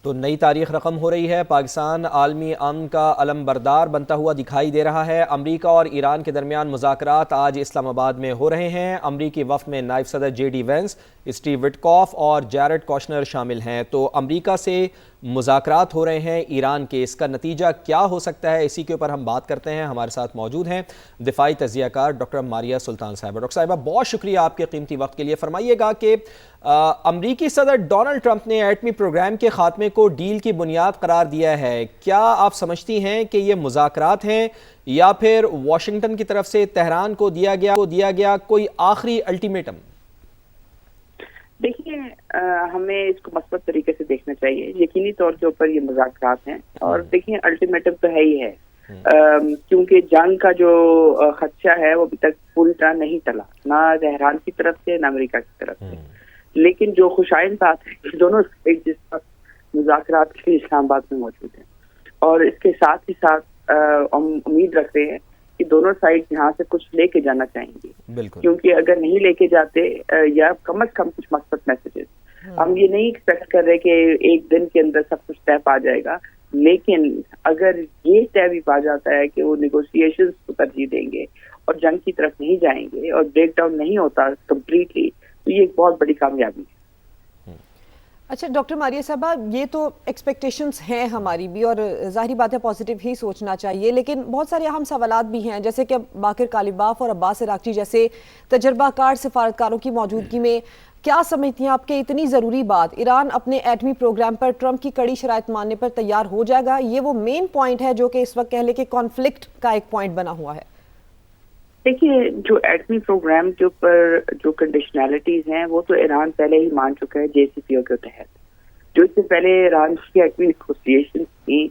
تو نئی تاریخ رقم ہو رہی ہے، پاکستان عالمی امن کا علم بردار بنتا ہوا دکھائی دے رہا ہے۔ امریکہ اور ایران کے درمیان مذاکرات آج اسلام آباد میں ہو رہے ہیں۔ امریکی وفد میں نائب صدر جے ڈی وینس، اسٹیو وٹکاف اور جیرڈ کوشنر شامل ہیں۔ تو امریکہ سے مذاکرات ہو رہے ہیں ایران کے، اس کا نتیجہ کیا ہو سکتا ہے، اسی کے اوپر ہم بات کرتے ہیں۔ ہمارے ساتھ موجود ہیں دفاعی تجزیہ کار ڈاکٹر ماریہ سلطان صاحبہ۔ ڈاکٹر صاحبہ بہت شکریہ آپ کے قیمتی وقت کے لیے۔ فرمائیے گا کہ امریکی صدر ڈونلڈ ٹرمپ نے ایٹمی پروگرام کے خاتمے کو ڈیل کی بنیاد قرار دیا ہے، کیا آپ سمجھتی ہیں کہ یہ مذاکرات ہیں یا پھر واشنگٹن کی طرف سے تہران کو دیا گیا کوئی آخری الٹیمیٹم؟ دیکھیے، ہمیں اس کو مثبت طریقے سے دیکھنا چاہیے۔ یقینی طور کے اوپر یہ مذاکرات ہیں، اور دیکھیں الٹیمیٹم تو ہے ہی ہے، کیونکہ جنگ کا جو خدشہ ہے وہ ابھی تک پوری طرح نہیں ٹلا، نہ تہران کی طرف سے نہ امریکہ کی طرف سے۔ لیکن جو خوشائن بات ہے، دونوں جس وقت مذاکرات کے لیے اسلام آباد میں موجود ہیں، اور اس کے ساتھ ہی ساتھ ہم امید رکھتے ہیں کہ دونوں سائڈ یہاں سے کچھ لے کے جانا چاہیں گے، کیونکہ اگر نہیں لے کے جاتے یا کم از کم کچھ مثبت میسیجز، ہم یہ نہیں ایکسپیکٹ کر رہے کہ ایک دن کے اندر سب کچھ طے پا جائے گا، لیکن اگر یہ طے بھی پا جاتا ہے کہ وہ نیگوشیشنز کو ترجیح دیں گے اور جنگ کی طرف نہیں جائیں گے اور بریک ڈاؤن نہیں ہوتا کمپلیٹلی، تو یہ ایک بہت بڑی کامیابی ہے۔ اچھا ڈاکٹر ماریہ صاحبہ، یہ تو ایکسپیکٹیشنز ہیں ہماری بھی، اور ظاہری بات ہے پازیٹیو ہی سوچنا چاہیے، لیکن بہت سارے اہم سوالات بھی ہیں، جیسے کہ باقر کالیباف اور عباس عراقچی جیسے تجربہ کار سفارتکاروں کی موجودگی میں کیا سمجھتی ہیں آپ کہ اتنی ضروری بات ایران اپنے ایٹمی پروگرام پر ٹرمپ کی کڑی شرائط ماننے پر تیار ہو جائے گا؟ یہ وہ مین پوائنٹ ہے جو کہ اس وقت کہہ لے کہ کانفلکٹ کا ایک پوائنٹ بنا ہوا ہے۔ دیکھیے، جو ایٹمی پروگرام کے اوپر جو کنڈیشنالٹیز ہیں وہ تو ایران پہلے ہی مان چکا ہے JCPOA کے تحت۔ جو اس سے پہلے ایران کی ایٹمی نیگوشیشن تھی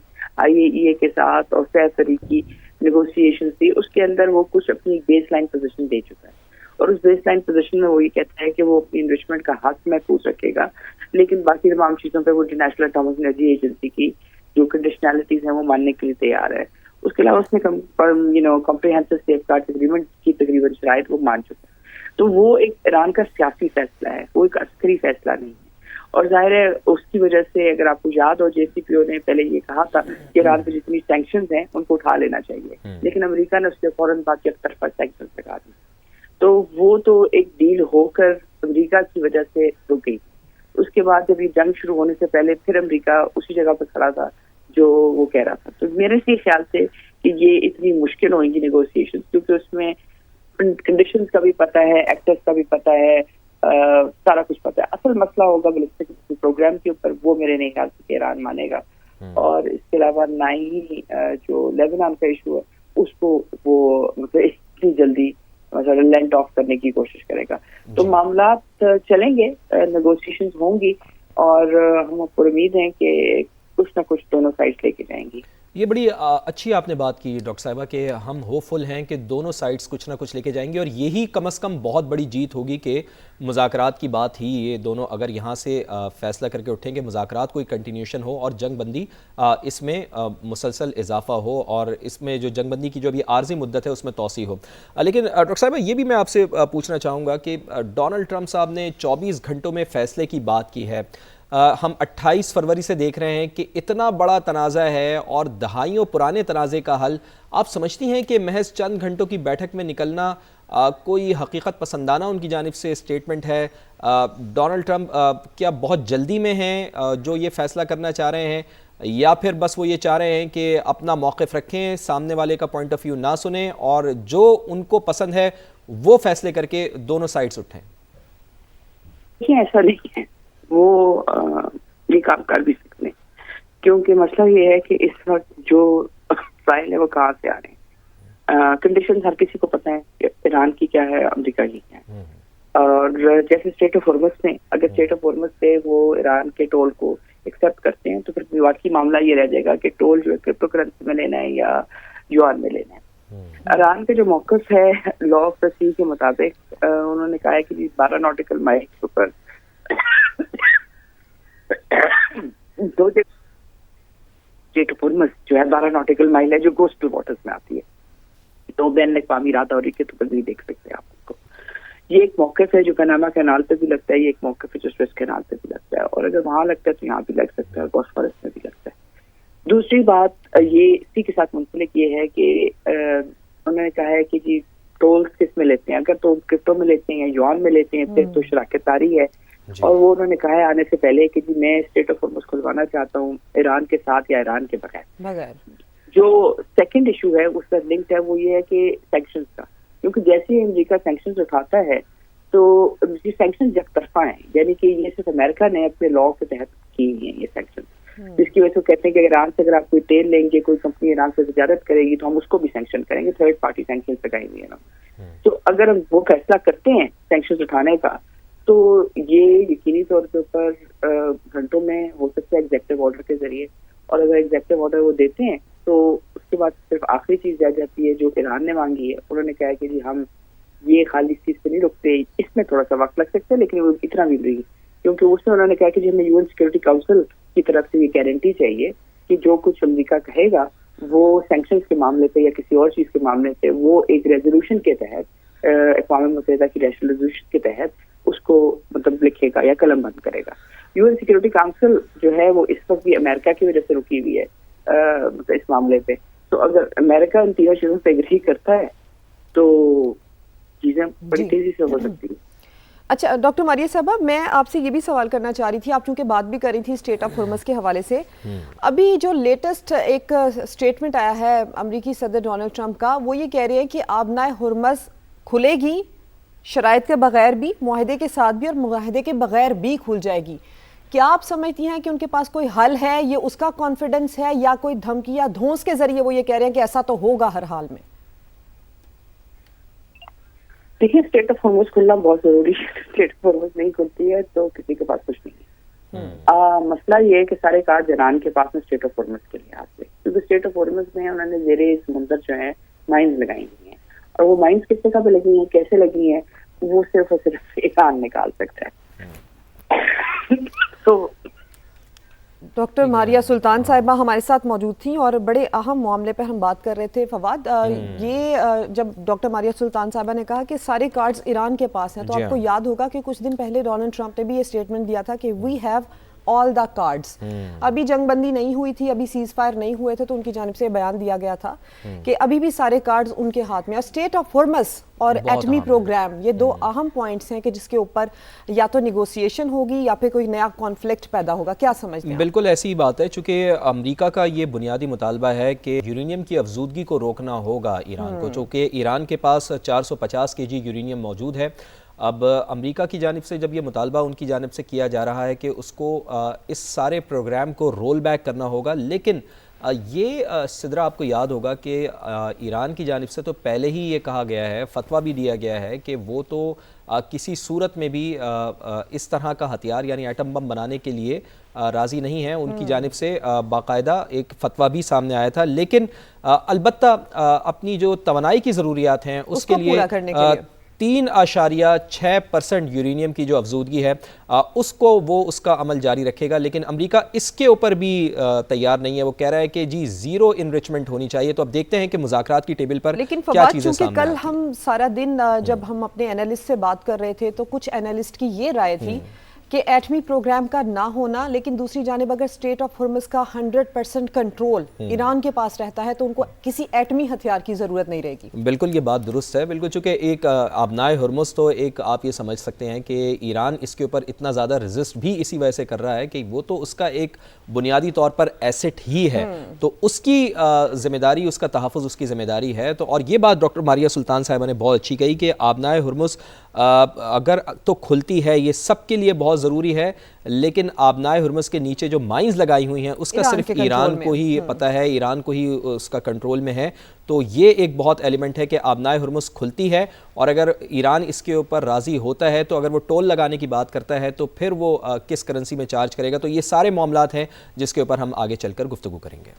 IAEA کے ساتھ اور سیف طریقی نیگوشیشن تھی، اس کے اندر وہ کچھ اپنی بیس لائن پوزیشن دے چکا ہے، اور اس بیس لائن پوزیشن میں وہ یہ کہتا ہے کہ وہ اپنی انرچمنٹ کا حق محفوظ رکھے گا، لیکن باقی تمام چیزوں پہ وہ انٹرنیشنل اٹامک انرجی ایجنسی کی جو کنڈیشنالٹیز ہیں وہ ماننے کے لیے تیار ہے۔ اس کے علاوہ اس نے کمپریہنسو سیف گارڈ ایگریمنٹ کی تقریباً شرائط وہ مان چکا ہے۔ تو وہ ایک ایران کا سیاسی فیصلہ ہے، وہ ایک عسکری فیصلہ نہیں ہے، اور ظاہر ہے اس کی وجہ سے اگر آپ کو یاد ہو JCPOA نے پہلے یہ کہا تھا کہ ایران پہ جتنی سینکشنز ہیں ان کو اٹھا لینا چاہیے، لیکن امریکہ نے اس کے فوراً بعد یک طرفہ سینکشنز لگا دی، تو وہ تو ایک ڈیل ہو کر امریکہ کی وجہ سے رک گئی۔ اس کے بعد جب یہ جنگ شروع ہونے سے پہلے پھر امریکہ اسی جگہ پہ کھڑا تھا جو وہ کہہ رہا تھا۔ تو میرے سے خیال سے کہ یہ اتنی مشکل ہوئیں گی نیگوسیشن، کیونکہ اس میں کنڈیشنز کا بھی پتہ ہے، ایکٹرز کا بھی پتہ ہے، سارا کچھ پتہ ہے۔ اصل مسئلہ ہوگا بیلسٹک پروگرام کے اوپر، وہ میرے نہیں خیال سے کہ ایران مانے گا، اور اس کے علاوہ نہ ہی جو لیبنان کا ایشو ہے اس کو وہ مطلب اتنی جلدی لینڈ آف کرنے کی کوشش کرے گا۔ تو معاملات چلیں گے، نیگوسیشنز ہوں گی، اور ہم پر امید ہیں کہ کچھ نہ کچھ دونوں سائڈ لے کے جائیں گی۔ یہ بڑی اچھی آپ نے بات کی ڈاکٹر صاحبہ کہ ہم ہوپ فل ہیں کہ دونوں سائڈز کچھ نہ کچھ لے کے جائیں گے، اور یہی کم از کم بہت بڑی جیت ہوگی کہ مذاکرات کی بات ہی یہ دونوں اگر یہاں سے فیصلہ کر کے اٹھیں کہ مذاکرات کوئی کنٹینیوشن ہو اور جنگ بندی اس میں مسلسل اضافہ ہو، اور اس میں جو جنگ بندی کی جو ابھی عارضی مدت ہے اس میں توسیع ہو۔ لیکن ڈاکٹر صاحبہ یہ بھی میں آپ سے پوچھنا چاہوں گا کہ ڈونلڈ ٹرمپ صاحب نے 24 گھنٹوں میں فیصلے کی بات کی ہے، ہم 28 فروری سے دیکھ رہے ہیں کہ اتنا بڑا تنازع ہے اور دہائیوں پرانے تنازع کا حل، آپ سمجھتی ہیں کہ محض چند گھنٹوں کی بیٹھک میں نکلنا کوئی حقیقت پسندانہ ان کی جانب سے اسٹیٹمنٹ ہے؟ ڈونلڈ ٹرمپ کیا بہت جلدی میں ہیں جو یہ فیصلہ کرنا چاہ رہے ہیں، یا پھر بس وہ یہ چاہ رہے ہیں کہ اپنا موقف رکھیں، سامنے والے کا پوائنٹ آف ویو نہ سنیں، اور جو ان کو پسند ہے وہ فیصلے کر کے دونوں سائڈز اٹھیں؟ ایسا نہیں ہے، وہ یہ کام کر بھی سکتے ہیں، کیونکہ مسئلہ یہ ہے کہ اس وقت جو فائل ہے وہ کہاں سے آ رہے ہیں۔ کنڈیشن ہر کسی کو پتہ ہے کہ ایران کی کیا ہے، امریکہ کی کیا ہے، اور جیسے اسٹیٹ آف ہارمز میں اگر اسٹیٹ آف ہارمز سے وہ ایران کے ٹول کو ایکسیپٹ کرتے ہیں تو پھر واقعی معاملہ یہ رہ جائے گا کہ ٹول جو ہے کرپٹو کرنسی میں لینا ہے یا یوان میں لینا ہے۔ ایران کا جو موقف ہے لا آف دا سی کے مطابق، انہوں نے کہا ہے کہ 12 ناٹیکل مائل کے اوپر دو اسٹیٹ آف ہارمز جو ہے 12 ناٹیکل مائل ہے جو کوسٹل واٹرز میں آتی ہے، تو بین الاقوامی رات اور کے تو بھی دیکھ سکتے ہیں آپ کو۔ یہ ایک موقف ہے جو پاناما کینال پہ بھی لگتا ہے، یہ ایک موقف ہے جو سویس کینال پہ بھی لگتا ہے، اور اگر وہاں لگتا ہے تو یہاں بھی لگ سکتا ہے، بوسفورس میں بھی لگتا ہے۔ دوسری بات یہ اسی کے ساتھ منسلک یہ ہے کہ انہوں نے کہا ہے کہ جی ٹولز کس میں لیتے ہیں، اگر تو کرپٹو میں لیتے ہیں یا یوان میں لیتے ہیں پھر تو شراکت داری ہے، اور وہ انہوں نے کہا ہے آنے سے پہلے کہ جی میں اسٹریٹ آف ہارمز کھلوانا چاہتا ہوں ایران کے ساتھ یا ایران کے بغیر۔ جو سیکنڈ ایشو ہے اس کا لنکڈ ہے وہ یہ ہے کہ سینکشنز کا، کیونکہ جیسے ہی امریکہ سینکشنز اٹھاتا ہے تو یہ سینکشنز یک طرفہ ہیں، یعنی کہ یہ صرف امریکہ نے اپنے لا کے تحت کی ہیں یہ سینکشنز، جس کی وجہ سے وہ کہتے ہیں کہ ایران سے اگر آپ کوئی تیل لیں گے، کوئی کمپنی ایران سے تجارت کرے گی تو ہم اس کو بھی سینکشن کریں گے، تھرڈ پارٹی سینکشنز لگائیں گے نا۔ تو اگر ہم وہ فیصلہ کرتے ہیں سینکشنز اٹھانے کا تو یہ یقینی طور کے اوپر گھنٹوں میں ہو سکتا ہے ایگزیکٹو آرڈر کے ذریعے، اور اگر ایگزیکٹو آرڈر وہ دیتے ہیں تو اس کے بعد صرف آخری چیز رہ جاتی ہے جو ایران نے مانگی ہے، انہوں نے کہا کہ جی ہم یہ خالی اس چیز پہ نہیں رکتے، اس میں تھوڑا سا وقت لگ سکتا ہے لیکن وہ اتنا بھی نہیں، کیونکہ اس میں انہوں نے کہا کہ جی ہمیں یو این سیکورٹی کاؤنسل کی طرف سے یہ گارنٹی چاہیے کہ جو کچھ امریکہ کہے گا وہ سینکشنز کے معاملے پہ یا کسی اور چیز کے معاملے پہ وہ ایک ریزولوشن کے تحت اقوام متحدہ کی ریزولوشن کے تحت اس کو مطلب لکھے گا یا قلم بند کرے گا۔ یو این سیکورٹی کاؤنسل جو ہے وہ اس وقت بھی امریکہ کی وجہ سے رکی ہوئی ہے مطلب اس معاملے پہ، تو اگر امریکہ ان تینوں چیزوں پہ اگری کرتا ہے تو چیزیں بڑی تیزی سے ہو سکتی ہیں۔ اچھا ڈاکٹر ماریہ صاحبہ، میں آپ سے یہ بھی سوال کرنا چاہ رہی تھی، آپ چونکہ بات بھی کر رہی تھی اسٹریٹ آف ہارمز کے حوالے سے، ابھی جو لیٹسٹ ایک اسٹیٹمنٹ آیا ہے امریکی صدر ڈونلڈ ٹرمپ کا، وہ یہ کہہ رہے ہیں کہ آبنائے ہرمز کھلے گی شرائط کے بغیر بھی، معاہدے کے ساتھ بھی اور معاہدے کے بغیر بھی کھل جائے گی۔ کیا آپ سمجھتی ہیں کہ ان کے پاس کوئی حل ہے، یہ اس کا کانفیڈنس ہے یا کوئی دھمکی یا دھونس کے ذریعے وہ یہ کہہ رہے ہیں کہ ایسا تو ہوگا ہر حال میں؟ دیکھیے اسٹریٹ آف ہارمز کھلنا بہت ضروری ہے، اسٹریٹ آف ہارمز نہیں کھلتی ہے تو کسی کے پاس کچھ نہیں ہے۔ مسئلہ یہ ہے کہ سارے کارڈ ایران کے پاس میں اسٹریٹ آف ہارمز کے لحاظ سے، کیونکہ اسٹریٹ آف ہارمز میں انہوں نے زیر سمندر جو ہے مائنز لگائی ہوئی ہیں، اور وہ مائنز کس جگہ پہ لگی ہیں، کیسے لگی ہیں، وہ صرف اور صرف ایران نکال سکتا ہے۔ تو ڈاکٹر ماریہ سلطان صاحبہ ہمارے ساتھ موجود تھیں اور بڑے اہم معاملے پہ ہم بات کر رہے تھے۔ فواد، یہ جب ڈاکٹر ماریہ سلطان صاحبہ نے کہا کہ سارے کارڈز ایران کے پاس ہیں، تو آپ کو یاد ہوگا کہ کچھ دن پہلے ڈونلڈ ٹرمپ نے بھی یہ اسٹیٹمنٹ دیا تھا کہ we have all the cards. ابھی جنگ بندی نہیں ہوئی تھی، ابھی سیز فائر نہیں ہوئے تھے، تو ان کی جانب سے بیان دیا گیا تھا کہ ابھی بھی سارے کارڈز ان کے ہاتھ میں۔ اور اسٹیٹ آف ہارمز اور ایٹمی پروگرام، یہ دو اہم پوائنٹس ہیں کہ جس کے اوپر یا تو نیگوسیشن ہوگی یا پھر کوئی نیا کانفلکٹ پیدا ہوگا۔ کیا سمجھتے ہیں؟ بالکل ایسی ہی بات ہے، چونکہ امریکہ کا یہ بنیادی مطالبہ ہے کہ یورینیم کی افزودگی کو روکنا ہوگا ایران کو، چونکہ ایران کے پاس 450 کے جی یورینیم موجود ہے۔ اب امریکہ کی جانب سے جب یہ مطالبہ ان کی جانب سے کیا جا رہا ہے کہ اس کو اس سارے پروگرام کو رول بیک کرنا ہوگا، لیکن یہ صدرہ آپ کو یاد ہوگا کہ ایران کی جانب سے تو پہلے ہی یہ کہا گیا ہے، فتویٰ بھی دیا گیا ہے کہ وہ تو کسی صورت میں بھی اس طرح کا ہتھیار یعنی ایٹم بم بنانے کے لیے راضی نہیں ہے۔ ان کی جانب سے باقاعدہ ایک فتویٰ بھی سامنے آیا تھا، لیکن البتہ اپنی جو توانائی کی ضروریات ہیں اس کے لیے 3.6% یورینیم کی جو افزودگی ہے اس کو وہ اس کا عمل جاری رکھے گا، لیکن امریکہ اس کے اوپر بھی تیار نہیں ہے۔ وہ کہہ رہا ہے کہ جی زیرو انریچمنٹ ہونی چاہیے۔ تو اب دیکھتے ہیں کہ مذاکرات کی ٹیبل پر لیکن کیا فواد، چیزیں چونکہ سامنے کل آتی ہیں۔ ہم سارا دن جب ہم اپنے انالسٹ سے بات کر رہے تھے تو کچھ انالسٹ کی یہ رائے تھی کہ ایٹمی پروگرام کا نہ ہونا، لیکن دوسری جانب اگر اسٹریٹ آف ہارمز کا 100% کنٹرول ایران کے پاس رہتا ہے تو ان کو کسی ایٹمی ہتھیار کی ضرورت نہیں رہے گی۔ بالکل یہ بات درست ہے، بالکل، چونکہ ایک آبنائے ہرمز تو ایک آپ یہ سمجھ سکتے ہیں کہ ایران اس کے اوپر اتنا زیادہ ریزسٹ بھی اسی وجہ سے کر رہا ہے کہ وہ تو اس کا ایک بنیادی طور پر ایسٹ ہی ہے، تو اس کی ذمہ داری، اس کا تحفظ اس کی ذمہ داری ہے۔ تو اور یہ بات ڈاکٹر ماریہ سلطان صاحبہ نے بہت اچھی کہی کہ آبنائے ہرمز اگر تو کھلتی ہے یہ سب کے لیے بہت ضروری ہے، لیکن آبنائے ہرمز کے نیچے جو مائنز لگائی ہوئی ہیں اس کا صرف ایران کو ہی پتہ ہے، ایران کو ہی اس کا کنٹرول میں ہے۔ تو یہ ایک بہت ایلیمنٹ ہے کہ آبنائے ہرمز کھلتی ہے، اور اگر ایران اس کے اوپر راضی ہوتا ہے تو اگر وہ ٹول لگانے کی بات کرتا ہے تو پھر وہ کس کرنسی میں چارج کرے گا، تو یہ سارے معاملات ہیں جس کے اوپر ہم آگے چل کر گفتگو کریں گے۔